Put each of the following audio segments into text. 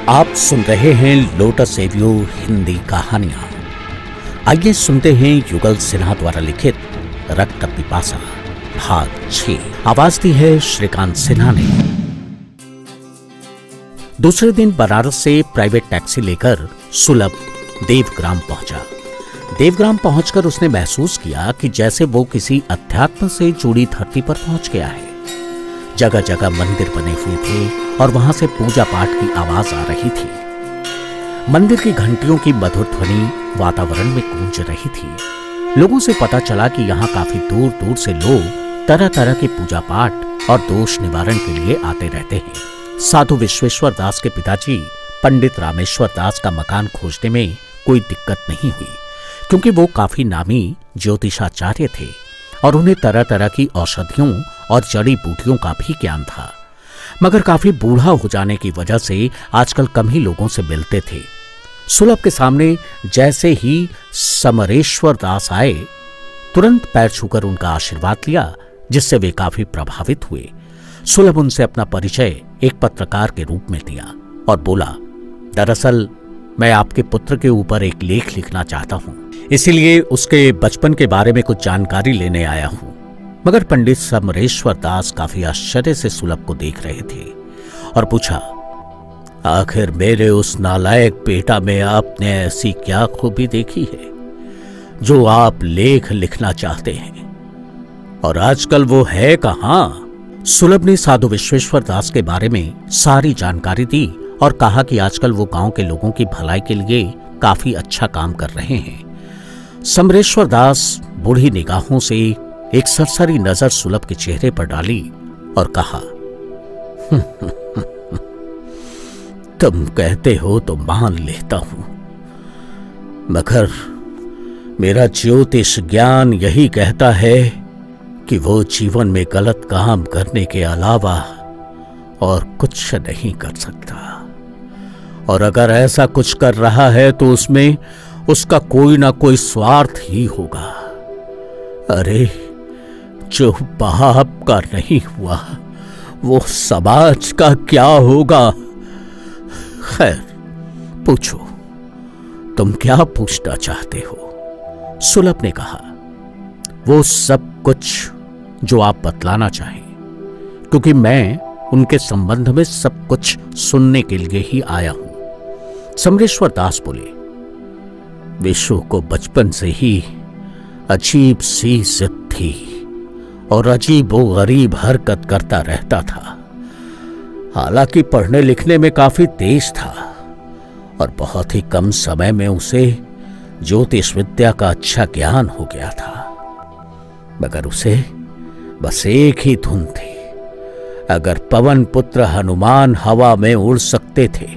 आप सुन रहे हैं लोटस एवियो हिंदी कहानियां। आइए सुनते हैं युगल सिन्हा द्वारा लिखित रक्त पिपासा भाग 6। आवाज दी है श्रीकांत सिन्हा ने। दूसरे दिन बनारस से प्राइवेट टैक्सी लेकर सुलभ देवग्राम पहुंचा। देवग्राम पहुंचकर उसने महसूस किया कि जैसे वो किसी अध्यात्म से जुड़ी धरती पर पहुंच गया है। जगह जगह मंदिर बने हुए थे और वहां से पूजा पाठ की आवाज आ रही थी। मंदिर की घंटियों की मधुर ध्वनि वातावरण में गूंज रही थी। लोगों से पता चला कि यहाँ काफी दूर दूर से लोग तरह तरह के पूजा पाठ और दोष निवारण के लिए आते रहते हैं। साधु विश्वेश्वर दास के पिताजी पंडित रामेश्वर दास का मकान खोजने में कोई दिक्कत नहीं हुई, क्योंकि वो काफी नामी ज्योतिषाचार्य थे और उन्हें तरह तरह की औषधियों और जड़ी बूटियों का भी ज्ञान था। मगर काफी बूढ़ा हो जाने की वजह से आजकल कम ही लोगों से मिलते थे। सुलभ के सामने जैसे ही समरेश्वर दास आए, तुरंत पैर छूकर उनका आशीर्वाद लिया, जिससे वे काफी प्रभावित हुए। सुलभ उनसे अपना परिचय एक पत्रकार के रूप में दिया और बोला, दरअसल मैं आपके पुत्र के ऊपर एक लेख लिखना चाहता हूं, इसीलिए उसके बचपन के बारे में कुछ जानकारी लेने आया हूं। मगर पंडित समरेश्वर दास काफी आश्चर्य से सुलभ को देख रहे थे और पूछा, आखिर मेरे उस नालायक बेटा में आपने ऐसी क्या खूबी देखी है जो आप लेख लिखना चाहते हैं, और आजकल वो है कहां? सुलभ ने साधु विश्वेश्वर दास के बारे में सारी जानकारी दी और कहा कि आजकल वो गांव के लोगों की भलाई के लिए काफी अच्छा काम कर रहे हैं। समरेश्वर दास बूढ़ी निगाहों से एक सरसरी नजर सुलभ के चेहरे पर डाली और कहा, तुम कहते हो तो मान लेता हूं, मगर मेरा ज्योतिष ज्ञान यही कहता है कि वो जीवन में गलत काम करने के अलावा और कुछ नहीं कर सकता, और अगर ऐसा कुछ कर रहा है तो उसमें उसका कोई ना कोई स्वार्थ ही होगा। अरे जो बाप का नहीं हुआ वो समाज का क्या होगा? खैर, पूछो, तुम क्या पूछना चाहते हो? सुलभ ने कहा, वो सब कुछ जो आप बतलाना चाहें, क्योंकि मैं उनके संबंध में सब कुछ सुनने के लिए ही आया हूं। समरेश्वर दास बोले, विशु को बचपन से ही अजीब सी जिद थी और अजीब व गरीब हरकत करता रहता था। हालांकि पढ़ने लिखने में काफी तेज था और बहुत ही कम समय में उसे ज्योतिष विद्या का अच्छा ज्ञान हो गया था, मगर उसे बस एक ही धुन थी, अगर पवन पुत्र हनुमान हवा में उड़ सकते थे,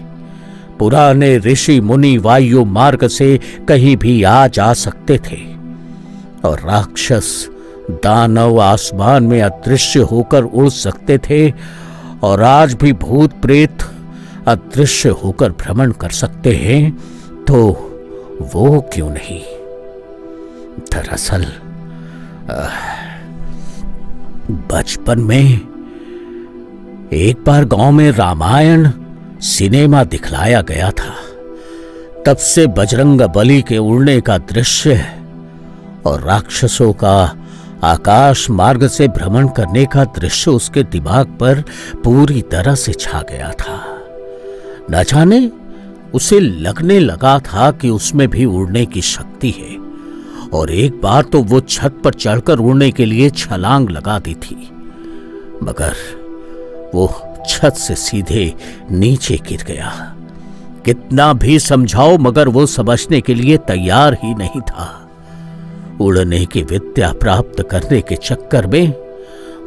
पुराने ऋषि मुनि वायु मार्ग से कहीं भी आ जा सकते थे, और राक्षस दानव आसमान में अदृश्य होकर उड़ सकते थे, और आज भी भूत प्रेत अदृश्य होकर भ्रमण कर सकते हैं, तो वो क्यों नहीं? दरअसल बचपन में एक बार गांव में रामायण सिनेमा दिखलाया गया था। तब से बजरंग बली के उड़ने का दृश्य और राक्षसों का आकाश मार्ग से भ्रमण करने का दृश्य उसके दिमाग पर पूरी तरह से छा गया था। न जाने उसे लगने लगा था कि उसमें भी उड़ने की शक्ति है, और एक बार तो वो छत पर चढ़कर उड़ने के लिए छलांग लगा दी थी, मगर वो छत से सीधे नीचे गिर गया। कितना भी समझाओ मगर वो समझने के लिए तैयार ही नहीं था। उड़ने की विद्या प्राप्त करने के चक्कर में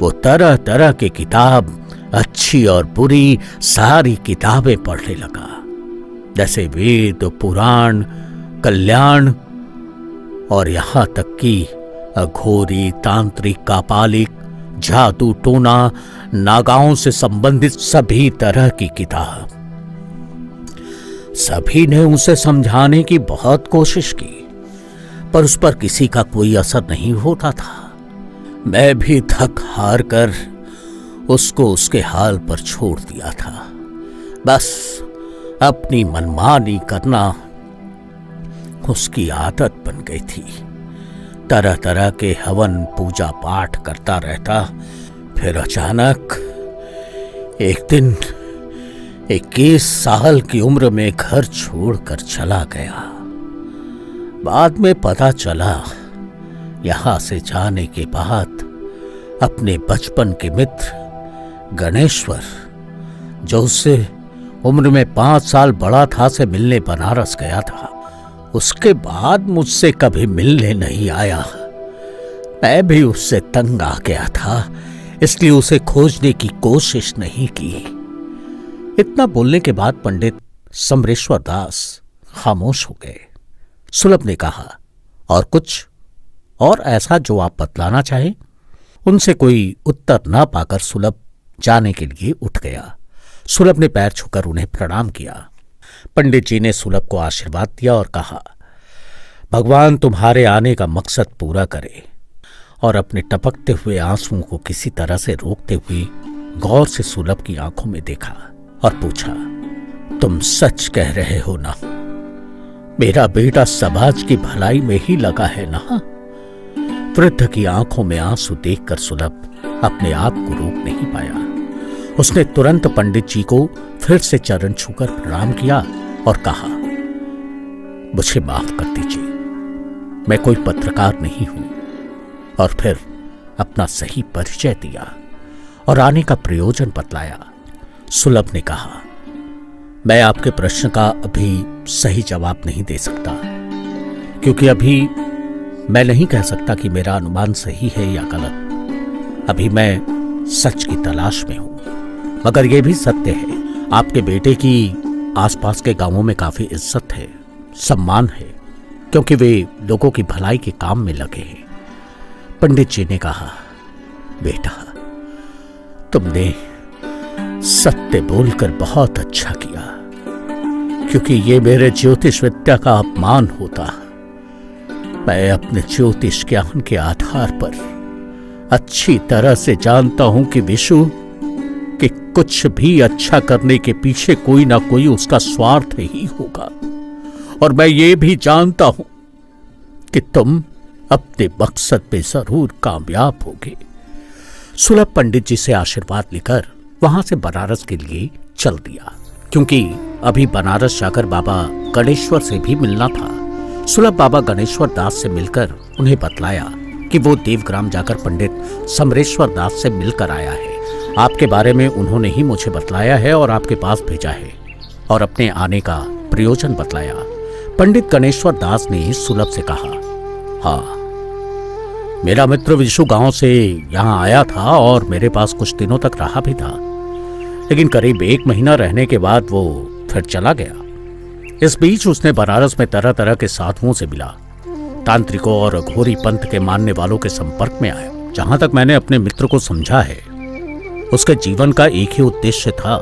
वो तरह तरह के किताब, अच्छी और बुरी सारी किताबें पढ़ने लगा, जैसे वेद, पुराण, कल्याण, और यहां तक कि अघोरी, तांत्रिक, कापालिक, जादू टोना, नागाओं से संबंधित सभी तरह की किताब। सभी ने उसे समझाने की बहुत कोशिश की, पर उस पर किसी का कोई असर नहीं होता था। मैं भी थक हार कर उसको उसके हाल पर छोड़ दिया था। बस अपनी मनमानी करना उसकी आदत बन गई थी। तरह तरह के हवन पूजा पाठ करता रहता। फिर अचानक एक दिन 21 साल की उम्र में घर छोड़कर चला गया। बाद में पता चला, यहां से जाने के बाद अपने बचपन के मित्र गणेश्वर, जो उससे उम्र में 5 साल बड़ा था, से मिलने बनारस गया था। उसके बाद मुझसे कभी मिलने नहीं आया। मैं भी उससे तंग आ गया था, इसलिए उसे खोजने की कोशिश नहीं की। इतना बोलने के बाद पंडित समरेश्वर दास खामोश हो गए। सुलभ ने कहा, और कुछ और ऐसा जो आप बतलाना चाहें? उनसे कोई उत्तर न पाकर सुलभ जाने के लिए उठ गया। सुलभ ने पैर छूकर उन्हें प्रणाम किया। पंडित जी ने सुलभ को आशीर्वाद दिया और कहा, भगवान तुम्हारे आने का मकसद पूरा करे। और अपने टपकते हुए आंसुओं को किसी तरह से रोकते हुए गौर से सुलभ की आंखों में देखा और पूछा, तुम सच कह रहे हो ना? मेरा बेटा समाज की भलाई में ही लगा है ना? वृद्ध की आंखों में आंसू देखकर सुलभ अपने आप को रोक नहीं पाया। उसने तुरंत पंडित जी को फिर से चरण छूकर प्रणाम किया और कहा, मुझे माफ कर दीजिए, मैं कोई पत्रकार नहीं हूं। और फिर अपना सही परिचय दिया और आने का प्रयोजन बतलाया। सुलभ ने कहा, मैं आपके प्रश्न का अभी सही जवाब नहीं दे सकता, क्योंकि अभी मैं नहीं कह सकता कि मेरा अनुमान सही है या गलत। अभी मैं सच की तलाश में हूं। मगर यह भी सत्य है, आपके बेटे की आसपास के गांवों में काफी इज्जत है, सम्मान है, क्योंकि वे लोगों की भलाई के काम में लगे हैं। पंडित जी ने कहा, बेटा, तुमने सत्य बोलकर बहुत अच्छा किया, क्योंकि ये मेरे ज्योतिष विद्या का अपमान होता। मैं अपने ज्योतिष ज्ञान के आधार पर अच्छी तरह से जानता हूं कि विशु कि कुछ भी अच्छा करने के पीछे कोई ना कोई उसका स्वार्थ ही होगा। और मैं ये भी जानता हूं कि तुम अपने मकसद पे जरूर कामयाब होगे। सुलभ पंडित जी से आशीर्वाद लेकर वहां से बनारस के लिए चल दिया, क्योंकि अभी बनारस जाकर बाबा गणेश्वर से भी मिलना था। सुलभ बाबा गणेश्वर दास से मिलकर उन्हें बतलाया कि वो देवग्राम जाकर पंडित समरेश्वर दास से मिलकर आया है। आपके बारे में उन्होंने ही मुझे बतलाया है और आपके पास भेजा है, और अपने आने का प्रयोजन बतलाया। पंडित गणेश्वर दास ने सुलभ से कहा, हाँ, मेरा मित्र विशु गांव से यहां आया था और मेरे पास कुछ दिनों तक रहा भी था, लेकिन करीब 1 महीना रहने के बाद वो फिर चला गया। इस बीच उसने बनारस में तरह तरह के साधुओं से मिला, तांत्रिकों और अघोरी पंथ के मानने वालों के संपर्क में आया। जहां तक मैंने अपने मित्र को समझा है, उसके जीवन का एक ही उद्देश्य था,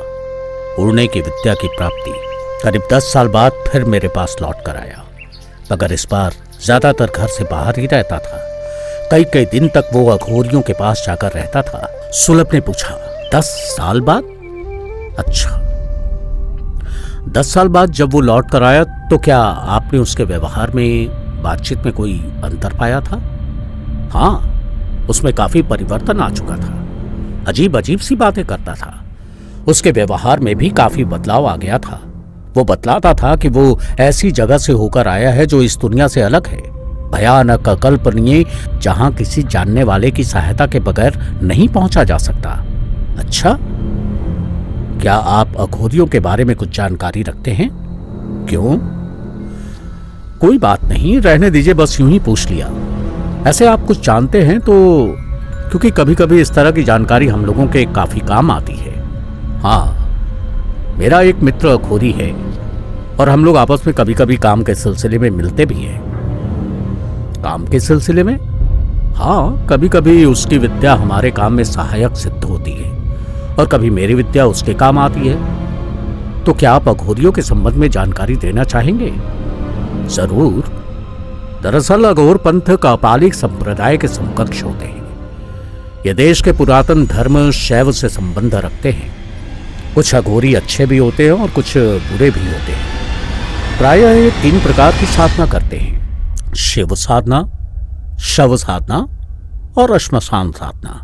उड़ने की विद्या की प्राप्ति। करीब 10 साल बाद फिर मेरे पास लौट कर आया, मगर इस बार ज्यादातर घर से बाहर ही रहता था। कई कई दिन तक वो अघोरियों के पास जाकर रहता था। सुलभ ने पूछा, 10 साल बाद? अच्छा, 10 साल बाद जब वो लौट कर आया तो क्या आपने उसके व्यवहार में, बातचीत में कोई अंतर पाया था? हाँ, उसमें काफी परिवर्तन आ चुका था। अजीब अजीब सी बातें करता था। उसके व्यवहार में भी काफी बदलाव आ गया था। वो बतलाता था कि वो ऐसी जगह से होकर आया है जो इस दुनिया से अलग है, भयानक, अकल्पनीय, जहां किसी जानने वाले की सहायता के बगैर नहीं पहुंचा जा सकता। अच्छा, क्या आप अघोरियों के बारे में कुछ जानकारी रखते हैं? क्यों? कोई बात नहीं, रहने दीजिए, बस यूं ही पूछ लिया। ऐसे आप कुछ जानते हैं तो, क्योंकि कभी कभी इस तरह की जानकारी हम लोगों के काफी काम आती है। हाँ, मेरा एक मित्र अघोरी है और हम लोग आपस में कभी कभी काम के सिलसिले में मिलते भी हैं। काम के सिलसिले में? हाँ, कभी कभी उसकी विद्या हमारे काम में सहायक सिद्ध होती है और कभी मेरी विद्या उसके काम आती है। तो क्या आप अघोरियों के संबंध में जानकारी देना चाहेंगे? जरूर। दरअसल अघोर पंथ कापालिक संप्रदाय के समकक्ष होते हैं। ये देश के पुरातन धर्म शैव से संबंध रखते हैं। कुछ अघोरी अच्छे भी होते हैं और कुछ बुरे भी होते हैं। प्रायः ये 3 प्रकार की साधना करते हैं: शिव साधना, शव साधना और श्मशान साधना।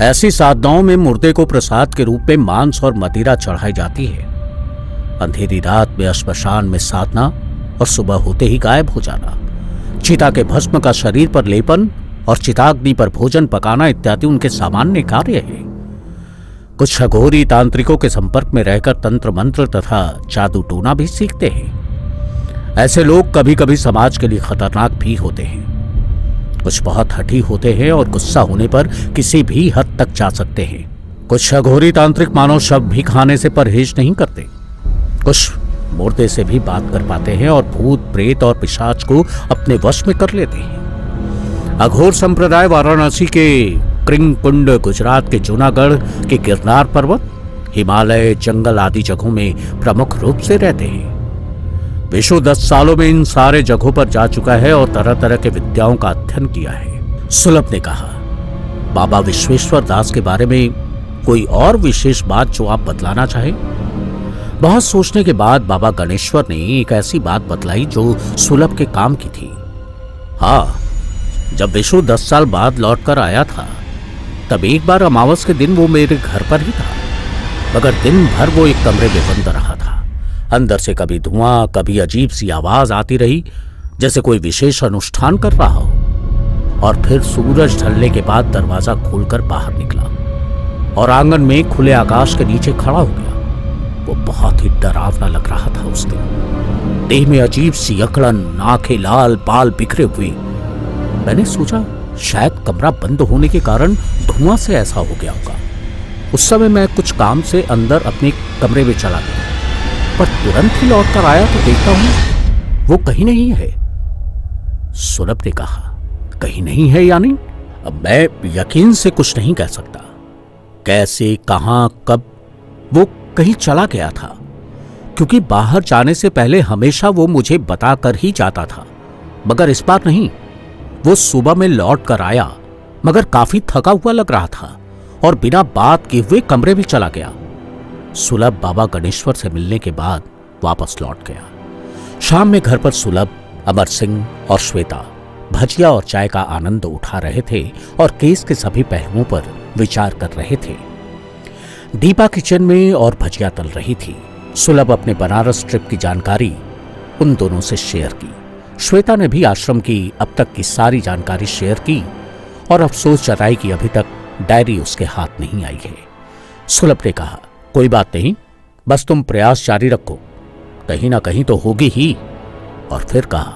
ऐसी साधनाओं में मुर्दे को प्रसाद के रूप में मांस और मदिरा चढ़ाई जाती है। अंधेरी रात में श्मशान में साधना और सुबह होते ही गायब हो जाना, चिता के भस्म का शरीर पर लेपन और चिताग्नि पर भोजन पकाना इत्यादि उनके सामान्य कार्य है। कुछ अघोरी तांत्रिकों के संपर्क में रहकर तंत्र मंत्र तथा जादू टोना भी सीखते हैं। ऐसे लोग कभी कभी समाज के लिए खतरनाक भी होते हैं। कुछ बहुत हठी होते हैं और गुस्सा होने पर किसी भी हद तक जा सकते हैं। कुछ अघोरी तांत्रिक मानव शव भी खाने से परहेज नहीं करते। कुछ मुर्दे से भी बात कर पाते हैं और भूत प्रेत और पिशाच को अपने वश में कर लेते हैं। अघोर संप्रदाय वाराणसी के कृंग कुंड, गुजरात के जूनागढ़ के गिरनार पर्वत, हिमालय, जंगल आदि जगहों में प्रमुख रूप से रहते हैं। विशु 10 सालों में इन सारे जगहों पर जा चुका है और तरह तरह के विद्याओं का अध्ययन किया है। सुलभ ने कहा, बाबा विश्वेश्वर दास के बारे में कोई और विशेष बात जो आप बतलाना चाहें? बहुत सोचने के बाद बाबा गणेश्वर ने एक ऐसी बात बतलाई जो सुलभ के काम की थी। हाँ, जब विशु 10 साल बाद लौटकर आया था तब एक बार अमावस के दिन वो मेरे घर पर ही था, मगर दिन भर वो एक कमरे में बंद रहा था। अंदर से कभी धुआं, कभी अजीब सी आवाज आती रही जैसे कोई विशेष अनुष्ठान कर रहा हो। और फिर सूरज ढलने के बाद दरवाजा खोलकर बाहर निकला और आंगन में खुले आकाश के नीचे खड़ा हो गया। वो बहुत ही डरावना लग रहा था उस दिन। देह में अजीब सी अकड़न, आंखें लाल, बाल बिखरे हुए। मैंने सोचा शायद कमरा बंद होने के कारण धुआं से ऐसा हो गया होगा। उस समय मैं कुछ काम से अंदर अपने कमरे में चला गया, पर तुरंत ही लौट कर आया तो देखता हूं वो कहीं नहीं है। सुलभ ने कहा, कहीं नहीं है यानी? अब मैं यकीन से कुछ नहीं कह सकता। कैसे, कहां, कब वो कहीं चला गया था, क्योंकि बाहर जाने से पहले हमेशा वो मुझे बताकर ही जाता था। मगर इस बार नहीं। वो सुबह में लौट कर आया, मगर काफी थका हुआ लग रहा था और बिना बात किए हुए कमरे में चला गया। सुलभ बाबा गणेश्वर से मिलने के बाद वापस लौट गया। शाम में घर पर सुलभ, अमर सिंह और श्वेता भजिया और चाय का आनंद उठा रहे थे और केस के सभी पहलुओं पर विचार कर रहे थे। दीपा किचन में और भजिया तल रही थी। सुलभ अपने बनारस ट्रिप की जानकारी उन दोनों से शेयर की। श्वेता ने भी आश्रम की अब तक की सारी जानकारी शेयर की और अफसोस जताई कि अभी तक डायरी उसके हाथ नहीं आई है। सुलभ ने कहा, कोई बात नहीं, बस तुम प्रयास जारी रखो, कहीं ना कहीं तो होगी ही। और फिर कहा,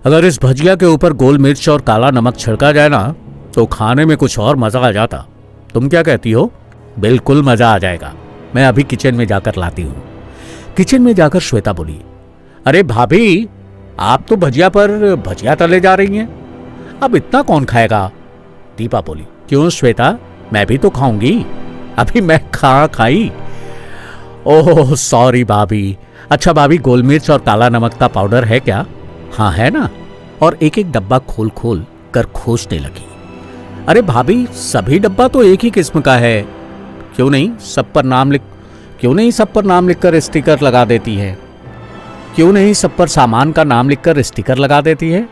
अगर इस भजिया के ऊपर गोल मिर्च और काला नमक छिड़का जाए ना तो खाने में कुछ और मजा आ जाता। तुम क्या कहती हो? बिल्कुल मजा आ जाएगा, मैं अभी किचन में जाकर लाती हूं। किचन में जाकर श्वेता बोली, अरे भाभी, आप तो भजिया पर भजिया तले जा रही हैं, अब इतना कौन खाएगा? दीपा बोली, क्यों श्वेता, मैं भी तो खाऊंगी, अभी मैं खाई। ओह सॉरी भाभी। अच्छा भाभी, गोल मिर्च और काला नमक का पाउडर है क्या? हाँ है ना। और एक एक डब्बा खोल खोल कर खोजने लगी। अरे भाभी, सभी डब्बा तो एक ही किस्म का है, क्यों नहीं सब पर नाम लिखकर स्टिकर लगा देती है? क्यों नहीं सब पर सामान का नाम लिखकर स्टिकर लगा देती है?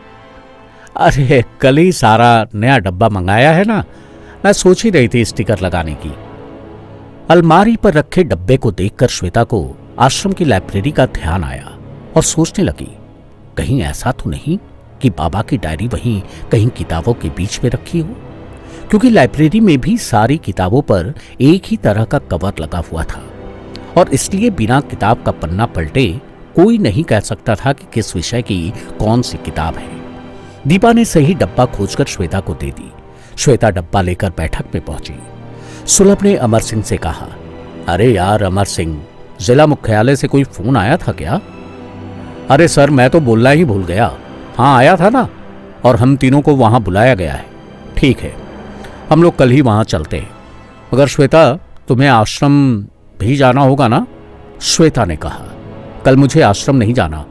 अरे कल ही सारा नया डब्बा मंगाया है ना, मैं सोच ही रही थी स्टिकर लगाने की। अलमारी पर रखे डब्बे को देखकर श्वेता को आश्रम की लाइब्रेरी का ध्यान आया और सोचने लगी, कहीं ऐसा तो नहीं कि बाबा की डायरी वहीं कहीं किताबों के बीच में रखी हो, क्योंकि लाइब्रेरी में भी सारी किताबों पर एक ही तरह का कवर लगा हुआ था और इसलिए बिना किताब का पन्ना पलटे कोई नहीं कह सकता था कि किस विषय की कौन सी किताब है। दीपा ने सही डब्बा खोजकर श्वेता को दे दी। श्वेता डब्बा लेकर बैठक में पहुंची। सुलभ ने अमर सिंह से कहा, अरे यार अमर सिंह, जिला मुख्यालय से कोई फोन आया था क्या? अरे सर, मैं तो बोलना ही भूल गया। हाँ आया था ना, और हम तीनों को वहां बुलाया गया है। ठीक है, हम लोग कल ही वहां चलते हैं। मगर श्वेता, तुम्हें आश्रम भी जाना होगा ना? श्वेता ने कहा, कल मुझे आश्रम नहीं जाना,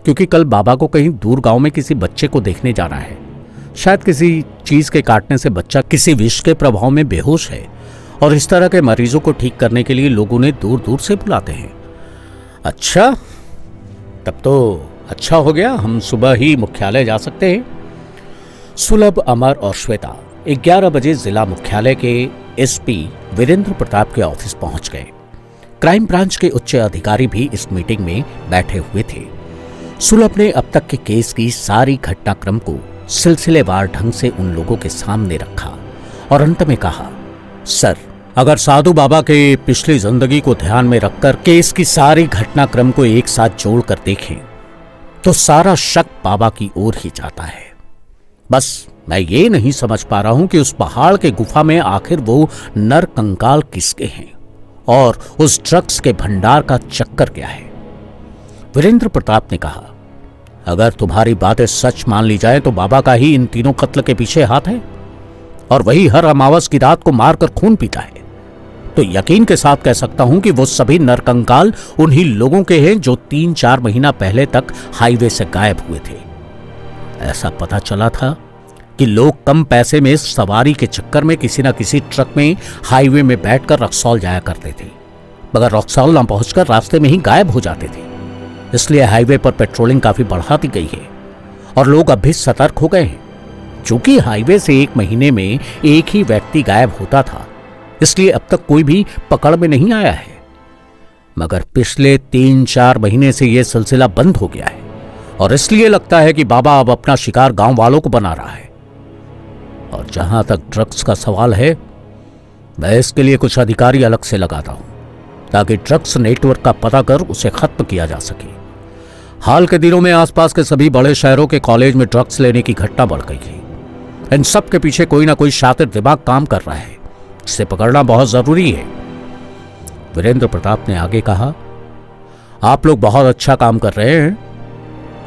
क्योंकि कल बाबा को कहीं दूर गांव में किसी बच्चे को देखने जाना है। शायद किसी चीज के काटने से बच्चा किसी विष के प्रभाव में बेहोश है और इस तरह के मरीजों को ठीक करने के लिए लोग उन्हें दूर दूर से बुलाते हैं। अच्छा, तब तो अच्छा हो गया, हम सुबह ही मुख्यालय जा सकते हैं। सुलभ, अमर और श्वेता 11 बजे जिला मुख्यालय के एसपी वीरेंद्र प्रताप के ऑफिस पहुंच गए। क्राइम ब्रांच के उच्च अधिकारी भी इस मीटिंग में बैठे हुए थे। सुलभ ने अब तक के केस की सारी घटनाक्रम को सिलसिलेवार ढंग से उन लोगों के सामने रखा और अंत में कहा, सर, अगर साधु बाबा के पिछली जिंदगी को ध्यान में रखकर केस की सारी घटनाक्रम को एक साथ जोड़कर देखें तो सारा शक बाबा की ओर ही जाता है। बस मैं ये नहीं समझ पा रहा हूं कि उस पहाड़ के गुफा में आखिर वो नर कंकाल किसके हैं और उस ड्रग्स के भंडार का चक्कर क्या है। वीरेंद्र प्रताप ने कहा, अगर तुम्हारी बातें सच मान ली जाए तो बाबा का ही इन तीनों कत्ल के पीछे हाथ है और वही हर अमावस की रात को मारकर खून पीता है, तो यकीन के साथ कह सकता हूं कि वो सभी नरकंकाल उन्हीं लोगों के हैं जो 3-4 महीना पहले तक हाईवे से गायब हुए थे। ऐसा पता चला था कि लोग कम पैसे में सवारी के चक्कर में किसी न किसी ट्रक में हाईवे में बैठकर रक्सौल जाया करते थे, मगर रक्सौल न पहुंचकर रास्ते में ही गायब हो जाते थे। इसलिए हाईवे पर पेट्रोलिंग काफी बढ़ा दी गई है और लोग अब भी सतर्क हो गए हैं। चूंकि हाईवे से 1 महीने में एक ही व्यक्ति गायब होता था, इसलिए अब तक कोई भी पकड़ में नहीं आया है, मगर पिछले 3-4 महीने से यह सिलसिला बंद हो गया है और इसलिए लगता है कि बाबा अब अपना शिकार गांव वालों को बना रहा है। और जहां तक ड्रग्स का सवाल है, मैं इसके लिए कुछ अधिकारी अलग से लगाता हूं ताकि ड्रग्स नेटवर्क का पता कर उसे खत्म किया जा सके। हाल के दिनों में आसपास के सभी बड़े शहरों के कॉलेज में ड्रग्स लेने की घटना बढ़ गई है। इन सब के पीछे कोई ना कोई शातिर दिमाग काम कर रहा है, जिसे पकड़ना बहुत जरूरी है। वीरेंद्र प्रताप ने आगे कहा, आप लोग बहुत अच्छा काम कर रहे हैं,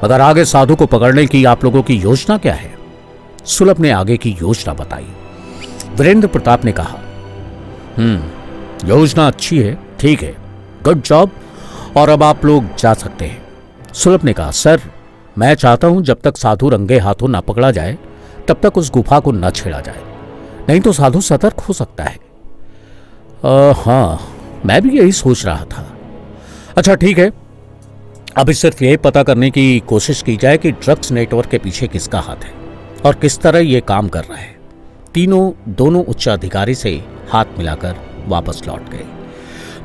मगर आगे साधु को पकड़ने की आप लोगों की योजना क्या है? सुलभ ने आगे की योजना बताई। वीरेंद्र प्रताप ने कहा, योजना अच्छी है, ठीक है, गुड जॉब, और अब आप लोग जा सकते हैं। सुलभ ने कहा, सर, मैं चाहता हूं जब तक साधु रंगे हाथों न पकड़ा जाए तब तक उस गुफा को न छेड़ा जाए, नहीं तो साधु सतर्क हो सकता है। हाँ, मैं भी यही सोच रहा था। अच्छा ठीक है, अभी सिर्फ यही पता करने की कोशिश की जाए कि ड्रग्स नेटवर्क के पीछे किसका हाथ है और किस तरह यह काम कर रहा है। तीनों दोनों उच्च अधिकारी से हाथ मिलाकर वापस लौट गए।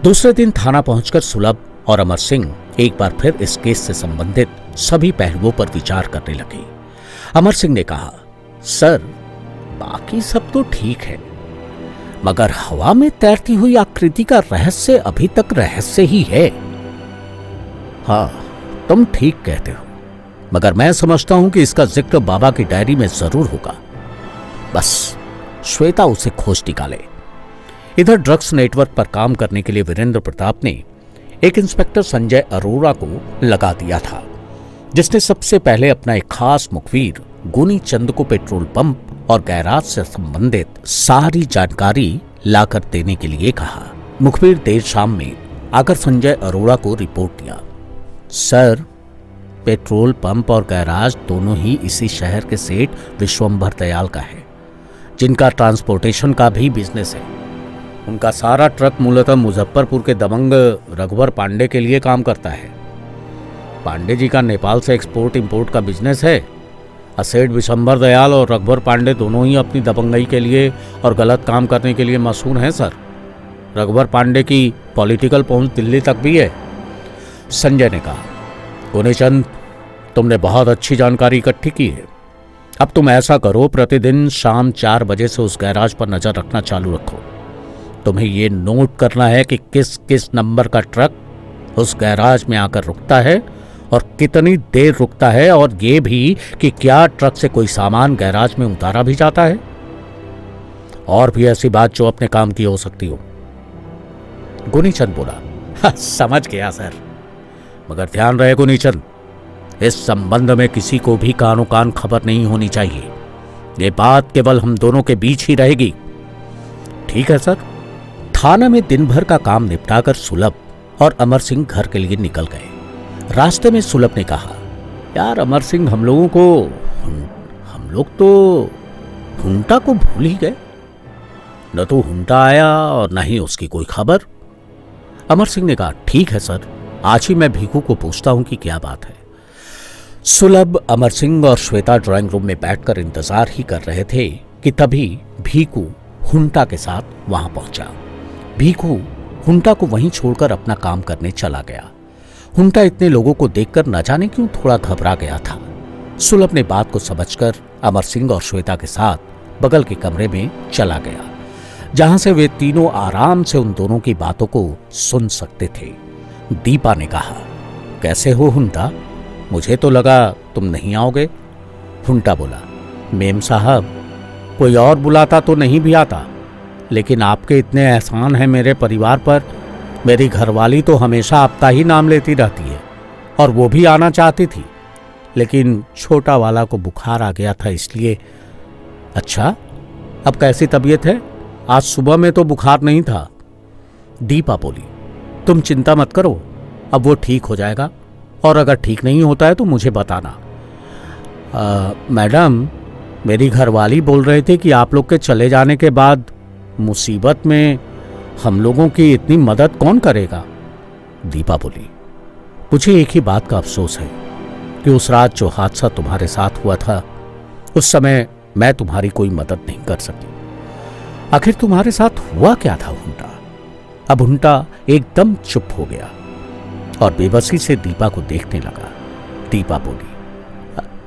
दूसरे दिन थाना पहुंचकर सुलभ और अमर सिंह एक बार फिर इस केस से संबंधित सभी पहलुओं पर विचार करने लगे। अमर सिंह ने कहा, सर, बाकी सब तो ठीक है, मगर हवा में तैरती हुई आकृति का रहस्य अभी तक रहस्य ही है। हाँ, तुम ठीक कहते हो, मगर मैं समझता हूं कि इसका जिक्र बाबा की डायरी में जरूर होगा। बस श्वेता उसे खोज निकाले। इधर ड्रग्स नेटवर्क पर काम करने के लिए वीरेंद्र प्रताप ने एक इंस्पेक्टर संजय अरोड़ा को लगा दिया था, जिसने सबसे पहले अपना एक खास मुखबिर गुनी चंद को पेट्रोल पंप और गैराज से संबंधित सारी जानकारी लाकर देने के लिए कहा। मुखबिर देर शाम में आकर संजय अरोड़ा को रिपोर्ट दिया। सर, पेट्रोल पंप और गैराज दोनों ही इसी शहर के सेठ विश्वंभर दयाल का है, जिनका ट्रांसपोर्टेशन का भी बिजनेस है। उनका सारा ट्रक मूलतः मुजफ्फरपुर के दबंग रघुवर पांडे के लिए काम करता है। पांडे जी का नेपाल से एक्सपोर्ट इंपोर्ट का बिजनेस है। सेठ विश्वंभर दयाल और रघुवर पांडे दोनों ही अपनी दबंगई के लिए और गलत काम करने के लिए मशहूर हैं। सर, रघुवर पांडे की पॉलिटिकल पहुंच दिल्ली तक भी है। संजय ने कहा, गुनीचंद, तुमने बहुत अच्छी जानकारी इकट्ठी की है। अब तुम ऐसा करो, प्रतिदिन शाम 4 बजे से उस गैराज पर नजर रखना चालू रखो। तुम्हें यह नोट करना है कि किस किस नंबर का ट्रक उस गैराज में आकर रुकता है और कितनी देर रुकता है, और यह भी कि क्या ट्रक से कोई सामान गैराज में उतारा भी जाता है, और भी ऐसी बात जो अपने काम की हो सकती हो। गुनीचंद बोला, समझ गया सर, मगर ध्यान रहे गुनीचंद, इस संबंध में किसी को भी कानो कान खबर नहीं होनी चाहिए। ये बात केवल हम दोनों के बीच ही रहेगी। ठीक है सर। थाना में दिन भर का काम निपटाकर सुलभ और अमर सिंह घर के लिए निकल गए। रास्ते में सुलभ ने कहा, यार अमर सिंह, हम लोग तो हुंटा को भूल ही गए। न तो हुंटा आया और न ही उसकी कोई खबर। अमर सिंह ने कहा, ठीक है सर, आज ही मैं भीखू को पूछता हूं कि क्या बात है। सुलभ, अमर सिंह और श्वेता ड्राइंग रूम में बैठकर इंतजार ही कर रहे थे कि तभी भीखू हुंटा के साथ वहां पहुंचा। भीखू हुंटा को वहीं छोड़कर अपना काम करने चला गया। हुंटा इतने लोगों को देखकर न जाने क्यों थोड़ा घबरा गया था। सुलभ ने बात को समझकर अमर सिंह और श्वेता के साथ बगल के कमरे में चला गया, जहां से वे तीनों आराम से उन दोनों की बातों को सुन सकते थे। दीपा ने कहा, कैसे हो हुंटा? मुझे तो लगा तुम नहीं आओगे। हुंटा बोला, मेम साहब, कोई और बुलाता तो नहीं भी आता, लेकिन आपके इतने एहसान हैं मेरे परिवार पर। मेरी घरवाली तो हमेशा आपका ही नाम लेती रहती है, और वो भी आना चाहती थी, लेकिन छोटा वाला को बुखार आ गया था इसलिए। अच्छा, अब कैसी तबीयत है? आज सुबह में तो बुखार नहीं था। दीपा बोली, तुम चिंता मत करो, अब वो ठीक हो जाएगा, और अगर ठीक नहीं होता है तो मुझे बताना। मैडम, मेरी घरवाली बोल रहे थे कि आप लोग के चले जाने के बाद मुसीबत में हम लोगों की इतनी मदद कौन करेगा? दीपा बोली, मुझे एक ही बात का अफसोस है कि उस रात जो हादसा तुम्हारे साथ हुआ था, उस समय मैं तुम्हारी कोई मदद नहीं कर सकी। आखिर तुम्हारे साथ हुआ क्या था हुंटा? अब हुंटा एकदम चुप हो गया और बेबसी से दीपा को देखने लगा। दीपा बोली,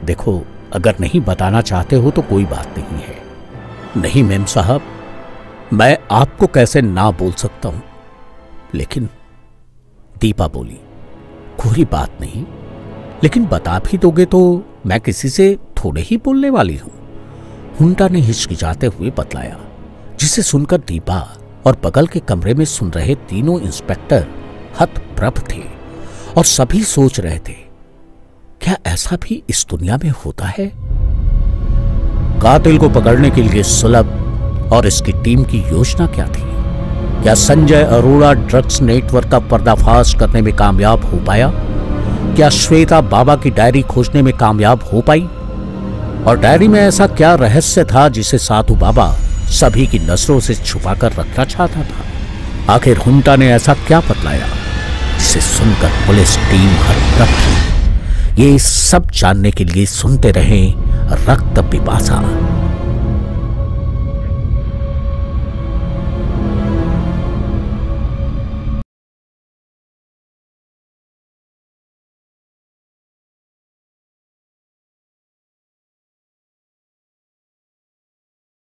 देखो, अगर नहीं बताना चाहते हो तो कोई बात नहीं है। नहीं मेम साहब, मैं आपको कैसे ना बोल सकता हूं, लेकिन दीपा बोली, कोई बात नहीं, लेकिन बता भी दोगे तो मैं किसी से थोड़े ही बोलने वाली हूं। हुंटा ने हिचकिचाते हुए बतलाया, जिसे सुनकर दीपा और बगल के कमरे में सुन रहे तीनों इंस्पेक्टर हतप्रभ थे और सभी सोच रहे थे, क्या ऐसा भी इस दुनिया में होता है? कातिल को पकड़ने के लिए सुलभ और इसकी टीम की योजना क्या थी? क्या संजय अरोड़ा ड्रग्स नेटवर्क का पर्दाफाश करने में कामयाब हो पाया? क्या श्वेता बाबा की डायरी खोजने में कामयाब हो पाई? और डायरी में ऐसा क्या रहस्य था जिसे साधु बाबा सभी की नजरों से छुपाकर रखना चाहता था? आखिर हुंटा ने ऐसा क्या बतलाया जिसे सुनकर पुलिस टीम हतप्रभ थी? ये सब जानने के लिए सुनते रहें रक्त पिपासा।